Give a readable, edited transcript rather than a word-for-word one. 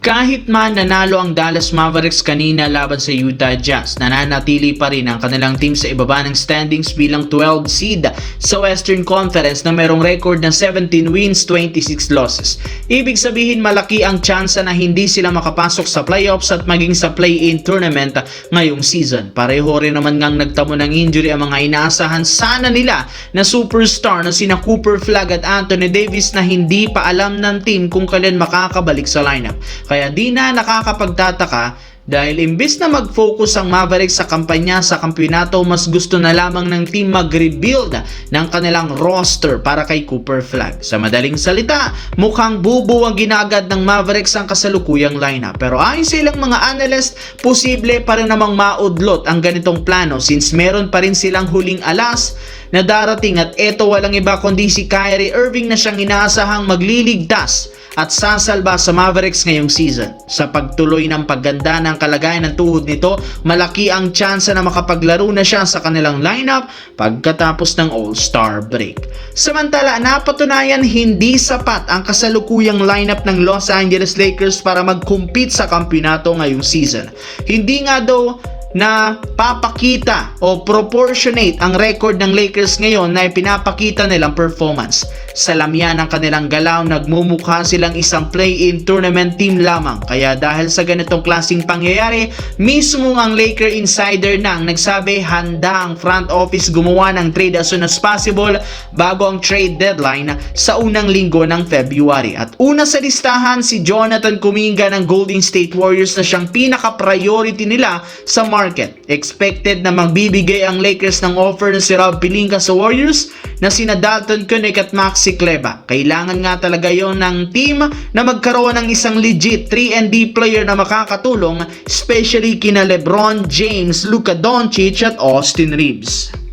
Kahit man nanalo ang Dallas Mavericks kanina laban sa Utah Jazz, nananatili pa rin ang kanilang team sa ibaba ng standings bilang 12 seed sa Western Conference na mayroong record ng 17 wins, 26 losses. Ibig sabihin malaki ang tsansa na hindi sila makapasok sa playoffs at maging sa play-in tournament ngayong season. Pareho rin naman ngang nagtamo ng injury ang mga inaasahan sana nila na superstar na sina Cooper Flagg at Anthony Davis na hindi pa alam ng team kung kailan makakabalik sa lineup. Kaya di na nakakapagtataka dahil imbis na mag-focus ang Mavericks sa kampanya sa kampyonato, mas gusto na lamang ng team mag-rebuild ng kanilang roster para kay Cooper Flagg. Sa madaling salita, mukhang bubu ang ginagad ng Mavericks ang kasalukuyang lineup. Pero ayon sa ilang mga analyst, posible pa rin namang maudlot ang ganitong plano since meron pa rin silang huling alas na darating at eto walang iba kundi si Kyrie Irving na siyang inaasahang magliligtas at sasalba sa Mavericks ngayong season. Sa pagtuloy ng pagganda ng kalagayan ng tuhod nito, malaki ang tsansa na makapaglaro na siya sa kanilang lineup pagkatapos ng All-Star break. Samantala, napatunayan hindi sapat ang kasalukuyang lineup ng Los Angeles Lakers para mag-compete sa kampyonato ngayong season. Hindi nga daw na papakita o proportionate ang record ng Lakers ngayon na ipinapakita nilang performance. Sa lamya ng kanilang galaw, nagmumukha silang isang play-in tournament team lamang. Kaya dahil sa ganitong klaseng pangyayari, mismo ang Laker insider nang nagsabi handa ang front office gumawa ng trade as soon as possible bago ang trade deadline sa unang linggo ng February. At una sa listahan si Jonathan Kuminga ng Golden State Warriors na siyang pinaka-priority nila sa market. Expected na magbibigay ang Lakers ng offer na si Rob Pelinka sa Warriors na sina Dalton Koenig at Maxi Kleber. Kailangan nga talaga yon ng team na magkaroon ng isang legit 3-and-D player na makakatulong, especially kina LeBron James, Luka Doncic at Austin Reeves.